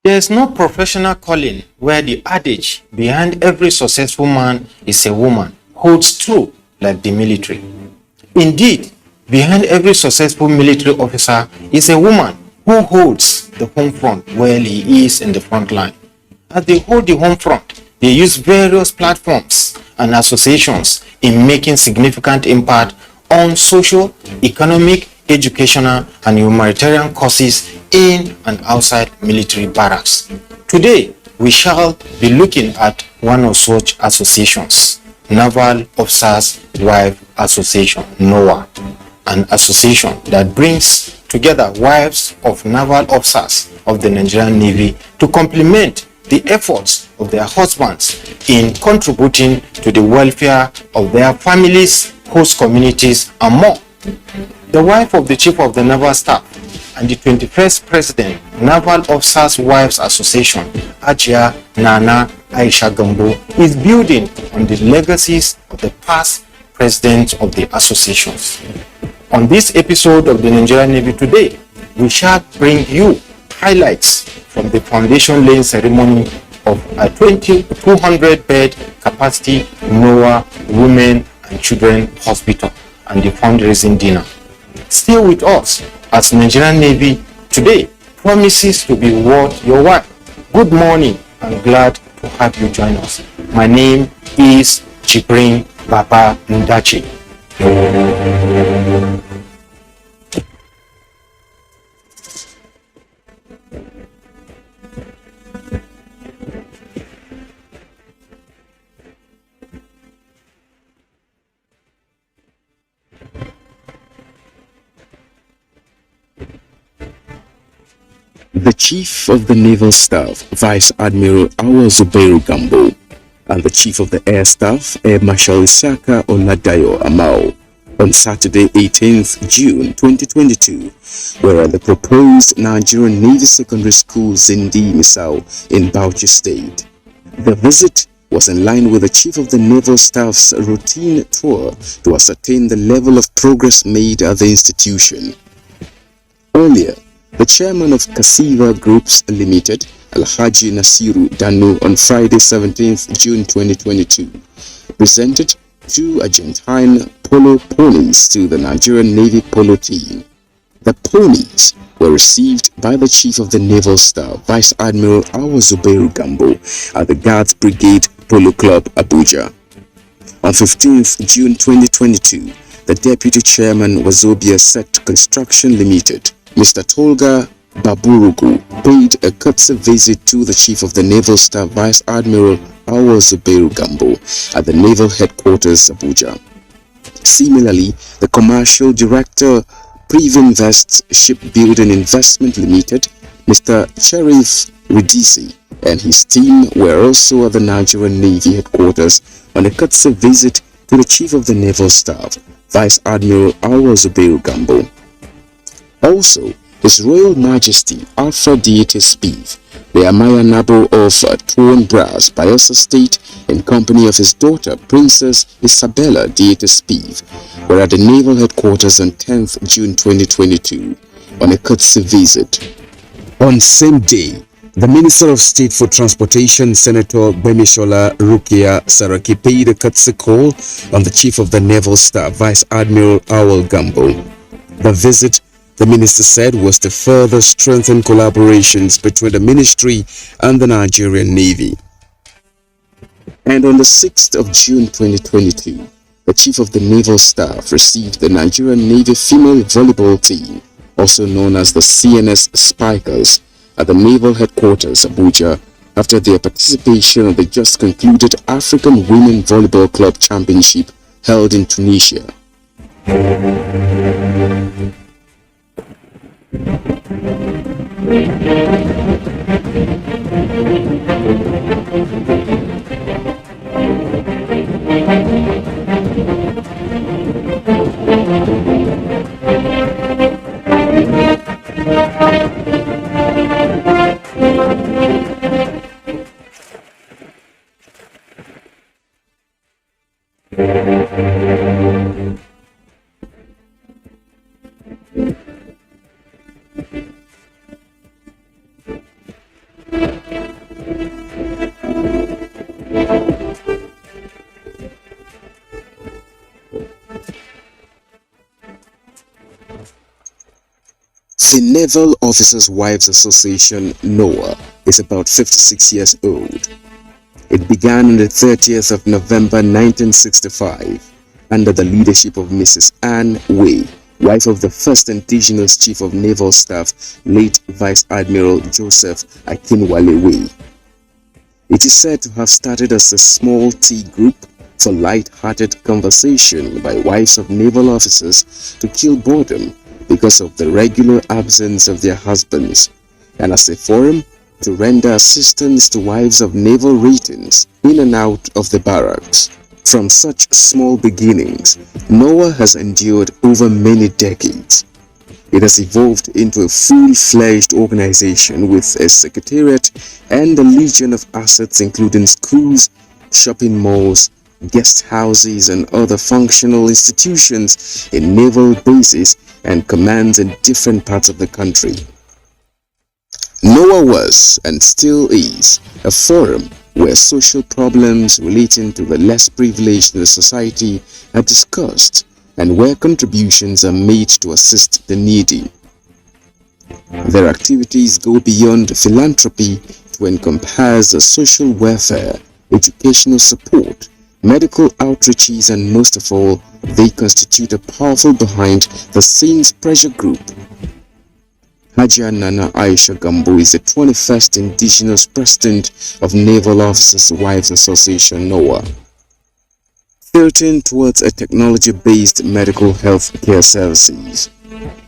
There is no professional calling where the adage behind every successful man is a woman holds true like the military. Indeed, behind every successful military officer is a woman who holds the home front while he is in the front line. As they hold the home front, they use various platforms and associations in making significant impact on social, economic, educational, and humanitarian causes in and outside military barracks. Today, we shall be looking at one of such associations, Naval Officers' Wives Association, NOWA, an association that brings together wives of naval officers of the Nigerian Navy to complement the efforts of their husbands in contributing to the welfare of their families, host communities, and more. The wife of the Chief of the Naval Staff and the 21st President, Naval Officers' Wives Association, Ajia Nana Aisha Gambo, is building on the legacies of the past presidents of the associations. On this episode of the Nigerian Navy Today, we shall bring you highlights from the foundation laying ceremony of a 200-bed capacity NOWA Women and Children Hospital and the fundraising dinner. Stay with us as Nigerian Navy Today promises to be worth your while. Good morning and glad to have you join us. My name is Jibrin Baba Ndachi. The Chief of the Naval Staff, Vice Admiral Awa Zubairu Gambo, and the Chief of the Air Staff, Air Marshal Isaka Oladayo Amao, on Saturday 18th June 2022, were at the proposed Nigerian Navy Secondary School Zindi Misau in Bauchi State. The visit was in line with the Chief of the Naval Staff's routine tour to ascertain the level of progress made at the institution. Earlier, the chairman of Kasiva Groups Limited, Alhaji Nasiru Danu, on Friday 17th June 2022, presented two Argentine polo ponies to the Nigerian Navy polo team. The ponies were received by the Chief of the Naval Staff, Vice Admiral Awa Zubairu Gambo, at the Guards Brigade Polo Club, Abuja. On 15th June 2022, the Deputy Chairman Wazobia Sect Construction Limited, Mr. Tolga Baburugu, paid a courtesy visit to the Chief of the Naval Staff, Vice Admiral Awa Zubairu Gambo, at the Naval Headquarters, Abuja. Similarly, the Commercial Director, Privinvest Shipbuilding Investment Limited, Mr. Cherif Ridisi, and his team were also at the Nigerian Navy Headquarters on a courtesy visit to the Chief of the Naval Staff, Vice Admiral Awa Zubairu Gambo. Also, His Royal Majesty Alpha Dietes Spiv, the Amaya Nabo of Tuon Bras, Bayelsa State, in company of his daughter Princess Isabella Dietes Spiv, were at the Naval Headquarters on 10th June 2022 on a courtesy visit. On same day, the Minister of State for Transportation, Senator Bemishola Rukia Saraki, paid a courtesy call on the Chief of the Naval Staff, Vice Admiral Awal Gambo. The visit, the minister said, was to further strengthen collaborations between the ministry and the Nigerian Navy. And on the 6th of June 2022, the Chief of the Naval Staff received the Nigerian Navy female volleyball team, also known as the CNS Spikers, at the Naval Headquarters, Abuja, after their participation in the just concluded African Women Volleyball Club Championship held in Tunisia. The Naval Officers' Wives Association, NOAA, is about 56 years old. It began on the 30th of November 1965 under the leadership of Mrs. Anne Way, wife of the first indigenous Chief of Naval Staff, late Vice Admiral Joseph Akinwale Way. It is said to have started as a small tea group for light-hearted conversation by wives of naval officers to kill boredom because of the regular absence of their husbands, and as a forum to render assistance to wives of naval ratings in and out of the barracks. From such small beginnings, NOAA has endured over many decades. It has evolved into a full-fledged organization with a secretariat and a legion of assets including schools, shopping malls, guest houses and other functional institutions in naval bases and commands in different parts of the country. NOAA was and still is a forum where social problems relating to the less privileged in the society are discussed and where contributions are made to assist the needy. Their activities go beyond philanthropy to encompass social welfare, educational support, medical outreaches, and most of all, they constitute a powerful behind the scenes pressure group. Hajia Nana Aisha Gambo is the 21st indigenous president of Naval Officers' Wives Association, NOAA. Tilting towards a technology-based medical health care services,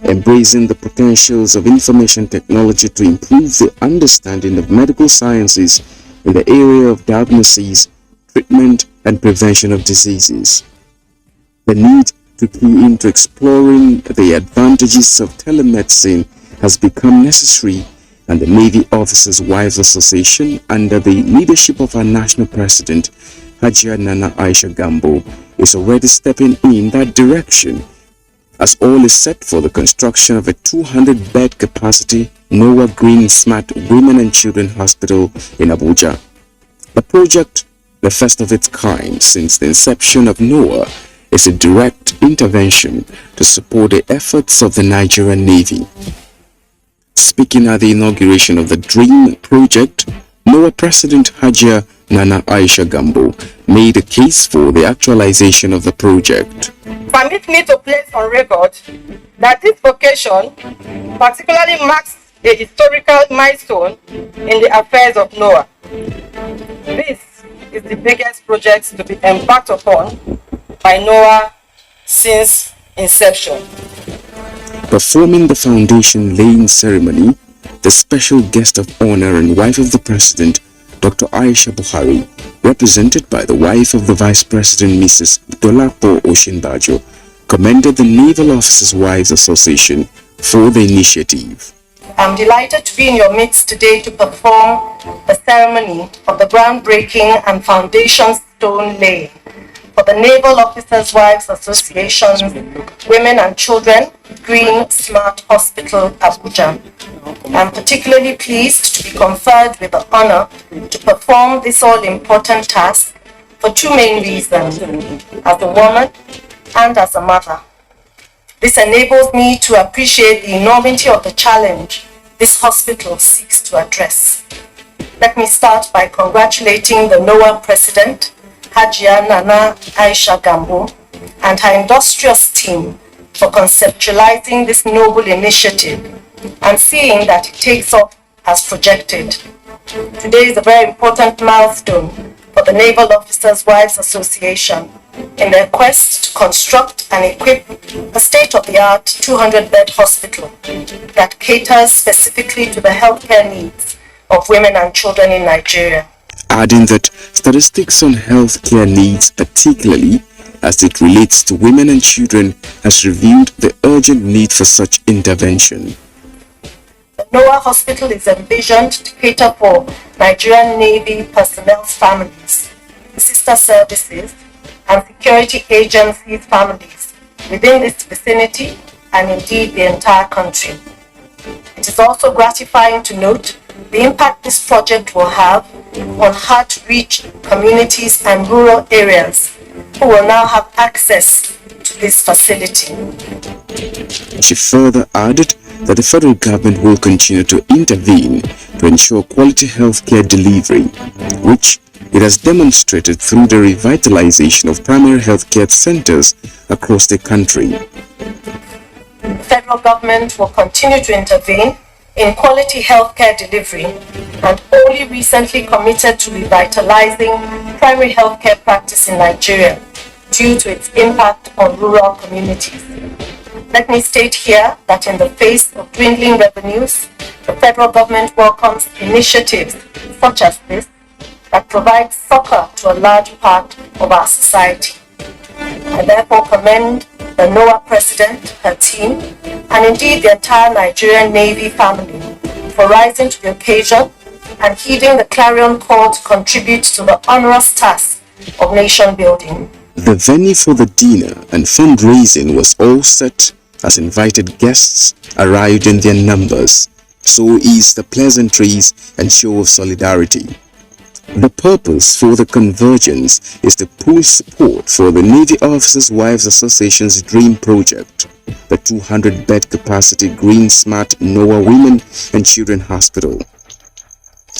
embracing the potentials of information technology to improve the understanding of medical sciences in the area of diagnosis, treatment, and prevention of diseases. The need to key into exploring the advantages of telemedicine has become necessary, and the Navy Officers' Wives Association, under the leadership of our national president, Hajia Nana Aisha Gambo, is already stepping in that direction, as all is set for the construction of a 200-bed capacity NOAA Green Smart Women and Children Hospital in Abuja. The project, the first of its kind since the inception of NOAA, is a direct intervention to support the efforts of the Nigerian Navy. Speaking at the inauguration of the DREAM project, NOAA President Hajia Nana Aisha Gambo made a case for the actualization of the project. Permit me to place on record that this occasion particularly marks a historical milestone in the affairs of NOAA. This is the biggest project to be embarked upon by NOAA since inception. Performing the foundation laying ceremony, the special guest of honor and wife of the president, Dr. Aisha Buhari, represented by the wife of the Vice President, Mrs. Dolapo Oshinbajo, commended the Naval Officers' Wives Association for the initiative. I'm delighted to be in your midst today to perform the ceremony of the groundbreaking and foundation stone laying for the Naval Officers' Wives Association's Women and Children Green Smart Hospital, Abuja. I'm particularly pleased to be conferred with the honor to perform this all-important task for two main reasons, as a woman and as a mother. This enables me to appreciate the enormity of the challenge this hospital seeks to address. Let me start by congratulating the NOAA President, Hajia Nana Aisha Gambo, and her industrious team for conceptualizing this noble initiative and seeing that it takes off as projected. Today is a very important milestone for the Naval Officers' Wives Association in their quest to construct and equip a state-of-the-art 200-bed hospital that caters specifically to the healthcare needs of women and children in Nigeria. Adding that statistics on healthcare needs, particularly as it relates to women and children, has revealed the urgent need for such intervention. The NOAA hospital is envisioned to cater for Nigerian Navy personnel's families, sister services, and security agencies' families within this vicinity and indeed the entire country. It is also gratifying to note the impact this project will have on hard-to-reach communities and rural areas who will now have access to this facility. She further added that the federal government will continue to intervene to ensure quality healthcare delivery, which it has demonstrated through the revitalization of primary healthcare centers across the country. The federal government will continue to intervene in quality healthcare delivery and only recently committed to revitalizing primary healthcare practice in Nigeria due to its impact on rural communities. Let me state here that in the face of dwindling revenues, the federal government welcomes initiatives such as this that provide succor to a large part of our society. I therefore commend the NOAA President, her team, and indeed the entire Nigerian Navy family for rising to the occasion and heeding the clarion call to contribute to the onerous task of nation building. The venue for the dinner and fundraising was all set as invited guests arrived in their numbers. So is the pleasantries and show of solidarity. The purpose for the convergence is to push support for the Navy Officers' Wives Association's Dream Project, the 200-bed capacity Green Smart NOAA Women and Children Hospital.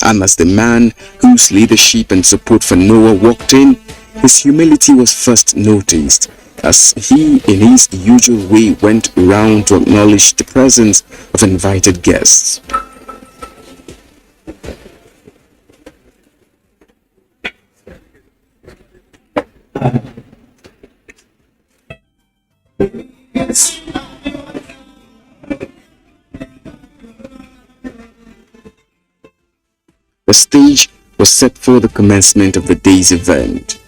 And as the man whose leadership and support for NOAA walked in, his humility was first noticed, as he in his usual way went round to acknowledge the presence of invited guests. The stage was set for the commencement of the day's event.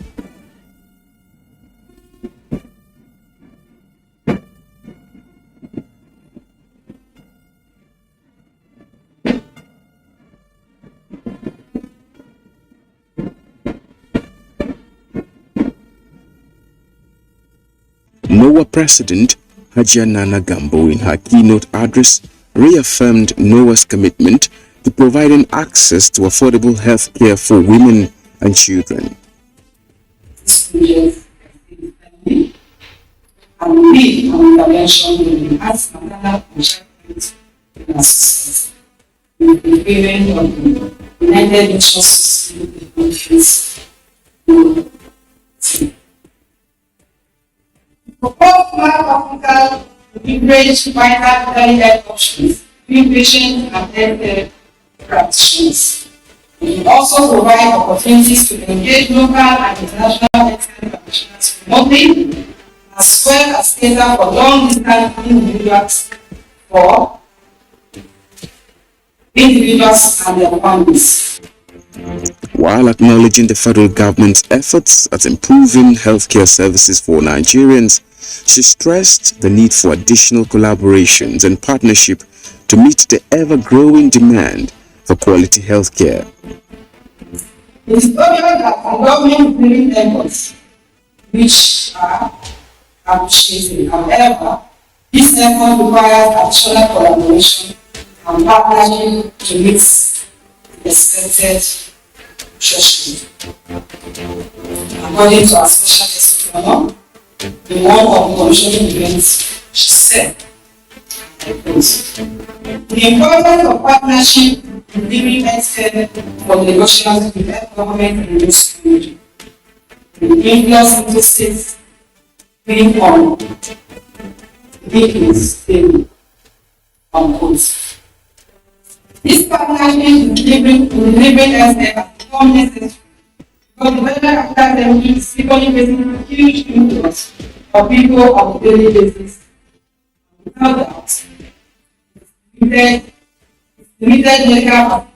NOAA President Hajia Nana Gambo, in her keynote address, reaffirmed NOAA's commitment to providing access to affordable health care for women and children. And we on intervention will enhance maternal and child health in our society. We will be prevailing on the United Nations Sustainable Development Goals. Support smart Africa to leverage vital health options between patients and healthcare practitioners. We will also provide opportunities to engage local and international healthcare practitioners remotely, as well as cater for long-distance individuals and their families. While acknowledging the federal government's efforts at improving healthcare services for Nigerians, she stressed the need for additional collaborations and partnership to meet the ever-growing demand for quality healthcare. It is obvious that government building efforts, which are appreciated. However, this effort requires additional collaboration and partnership to meet the expected threshold. According to our special guest of in one of the commissioning events, she said, the importance of partnership in delivering healthcare for the Russians with the government in this country. The influence into states being on is stable. Unquote. This partnership in delivering healthcare has become necessary because the weather after them is equally facing huge influence of people on a daily basis. Without doubt, limited medical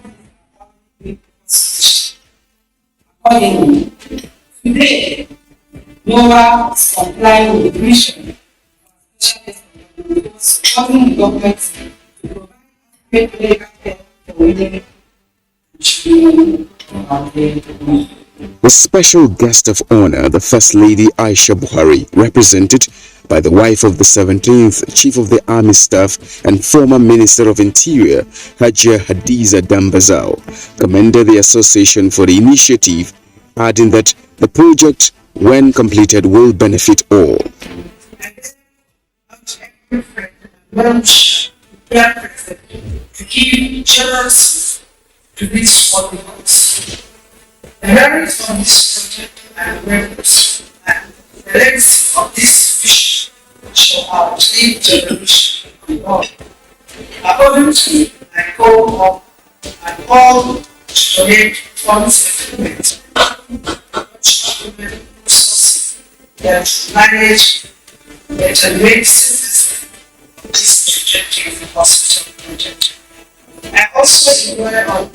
accordingly. Today, NOAA is complying with the mission of supporting the government to provide medical care for women and children of our day. The special guest of honor, the First Lady Aisha Buhari, represented by the wife of the 17th Chief of the Army Staff and former Minister of Interior, Hajia Hadiza Dambazao, commended the association for the initiative, adding that the project, when completed, will benefit all. To give generously to this what belongs. The merits of this project and purpose and the legacy of this vision shall outlive generation beyond. According to my goal of and all to donate funds and equipment, resources that manage the generate system this objective hospital project. I also inquire on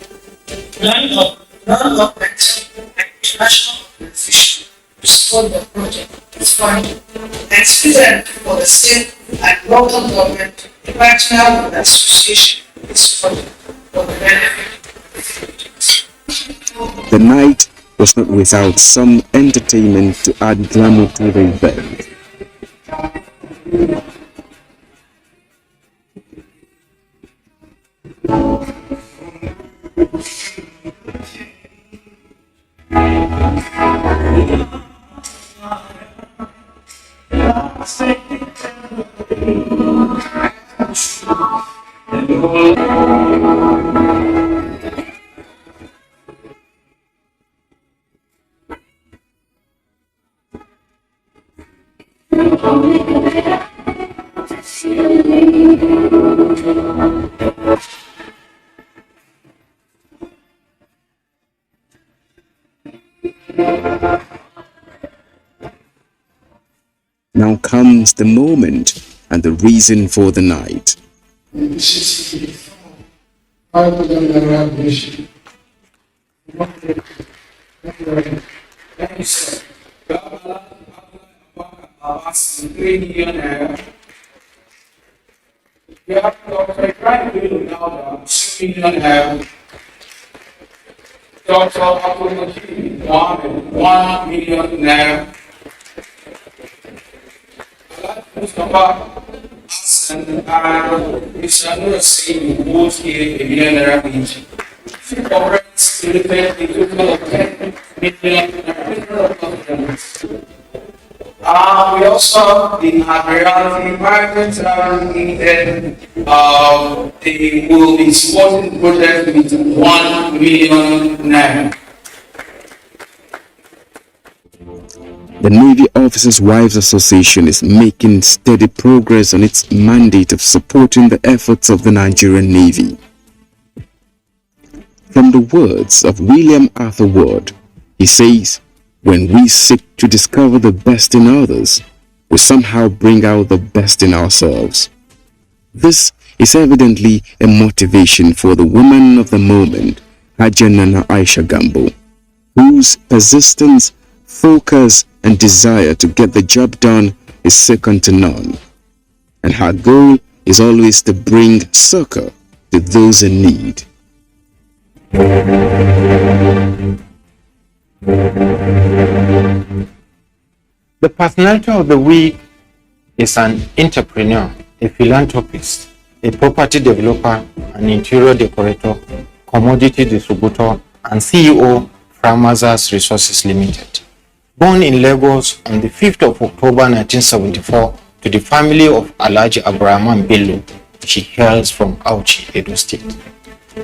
non-governmental and international organizations to support the project. It's funding and student for the state and local government to partner with the association in this project for the benefit of the project. The night was not without some entertainment to add glamour to the event. Now comes the moment and the reason for the night. We also, in Nigerian private limited, they will be supporting the project with 1 million naira. The Navy Officers' Wives Association is making steady progress on its mandate of supporting the efforts of the Nigerian Navy. From the words of William Arthur Ward, he says, "When we seek to discover the best in others, we somehow bring out the best in ourselves." This is evidently a motivation for the woman of the moment, Hajia Nana Aisha Gambo, whose persistence, focus, and desire to get the job done is second to none. And her goal is always to bring succor to those in need. The personality of the week is an entrepreneur, a philanthropist, a property developer, an interior decorator, commodity distributor, and CEO, Framazas Resources Limited. Born in Lagos on the 5th of October 1974 to the family of Alhaji Abraham Bello, she hails from Auchi, Edo State.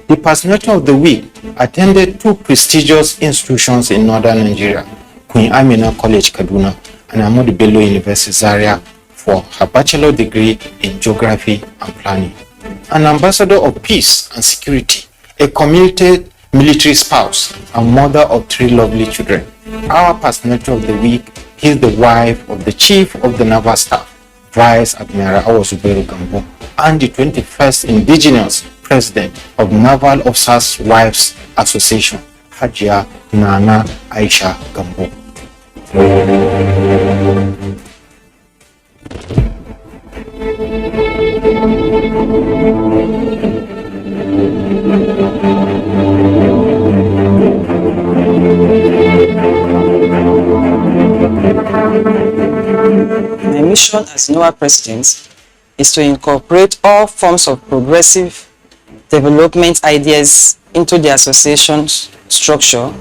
The personality of the week attended two prestigious institutions in northern Nigeria, Queen Amina College, Kaduna, and Ahmadu Bello University, Zaria, for her bachelor degree in geography and planning. An ambassador of peace and security, a committed military spouse, and mother of 3 lovely children. Our personality of the week is the wife of the Chief of the Naval Staff, Vice Admiral Awosuberu Gambo, and the 21st Indigenous President of Naval Officers Wives Association, Hajia Nana Aisha Gambo. mission as NOAA president is to incorporate all forms of progressive development ideas into the association's structure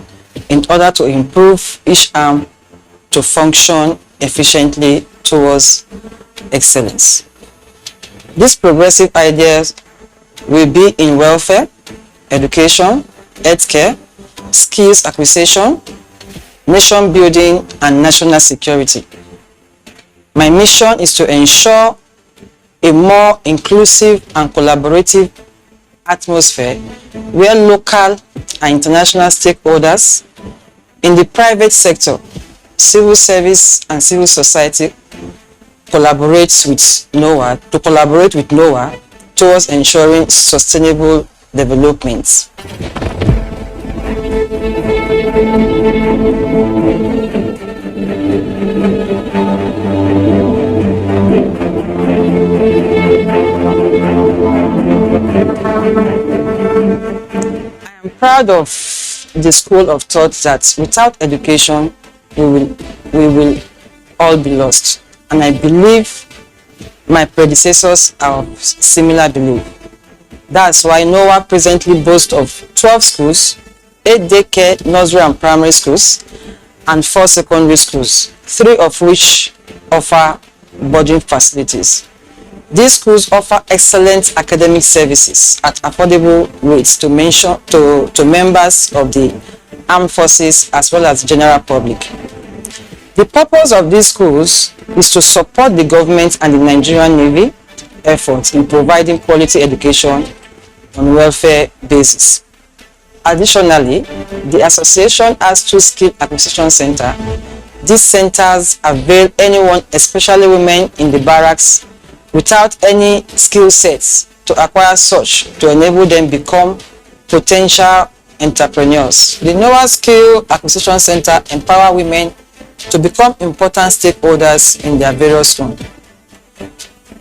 in order to improve each arm to function efficiently towards excellence. These progressive ideas will be in welfare, education, healthcare, skills acquisition, nation building, and national security. My mission is to ensure a more inclusive and collaborative atmosphere where local and international stakeholders in the private sector, civil service, and civil society collaborate with NOAA towards ensuring sustainable development. I am proud of the school of thought that without education we will all be lost, and I believe my predecessors are of similar belief. That's why NOAA presently boasts of 12 schools, 8 daycare, nursery and primary schools, and 4 secondary schools, 3 of which offer boarding facilities. These schools offer excellent academic services at affordable rates to members of the armed forces as well as general public. The purpose of these schools is to support the government and the Nigerian Navy efforts in providing quality education on welfare basis. Additionally, the association has 2 skill acquisition centers. These centers avail anyone, especially women in the barracks, without any skill sets to acquire such to enable them become potential entrepreneurs. The NOAA Skill Acquisition Center empower women to become important stakeholders in their various fields.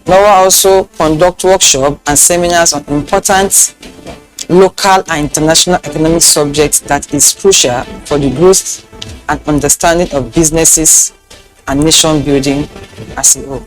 NOAA also conduct workshops and seminars on important local and international economic subjects that is crucial for the growth and understanding of businesses and nation building as a whole.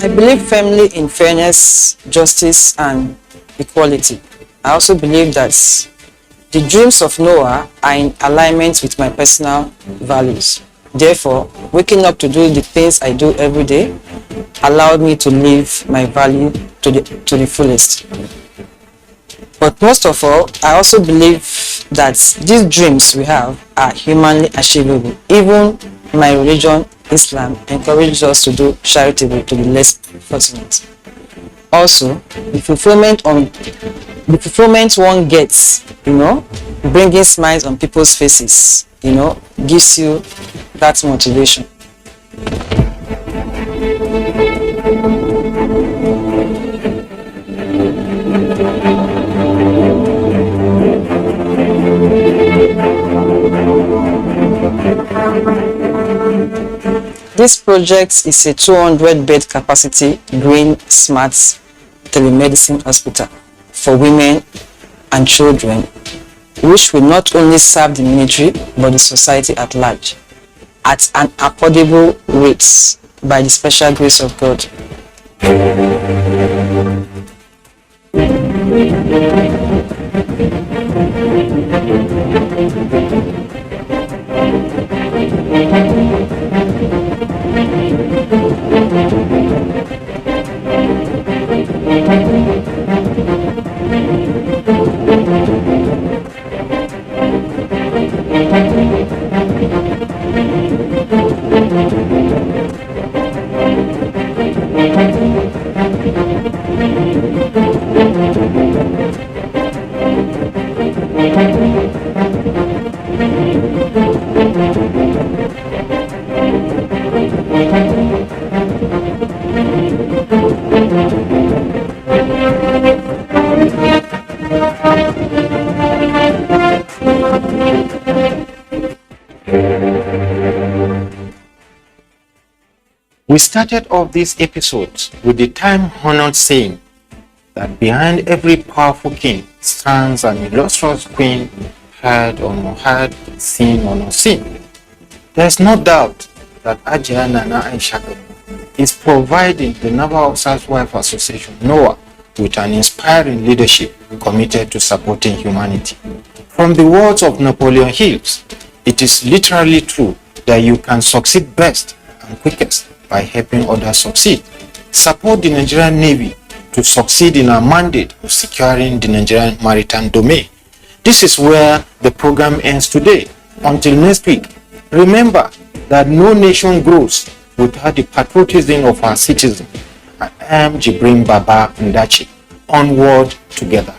I believe firmly in fairness, justice, and equality. I also believe that the dreams of NOAA are in alignment with my personal values. Therefore, waking up to do the things I do every day allowed me to live my value to the fullest. But most of all, I also believe that these dreams we have are humanly achievable. Even my religion, Islam, encourages us to do charitable to the less fortunate. Also, the fulfillment one gets, bringing smiles on people's faces, gives you that motivation. This project is a 200-bed capacity green smart telemedicine hospital for women and children, which will not only serve the military but the society at large at an affordable rate by the special grace of God. We started off these episodes with the time-honored saying that behind every powerful king stands an illustrious queen, heard or not heard, seen or not seen. There is no doubt that Ajia Nana Aisha is providing the Naval Officers' Wife Association, NOAA, with an inspiring leadership committed to supporting humanity. From the words of Napoleon Hill, it is literally true that you can succeed best and quickest by helping others succeed. Support the Nigerian Navy to succeed in our mandate of securing the Nigerian maritime domain. This is where the program ends today. Until next week, remember that no nation grows without the patriotism of our citizens. I am Jibrin Baba Ndachi. Onward together.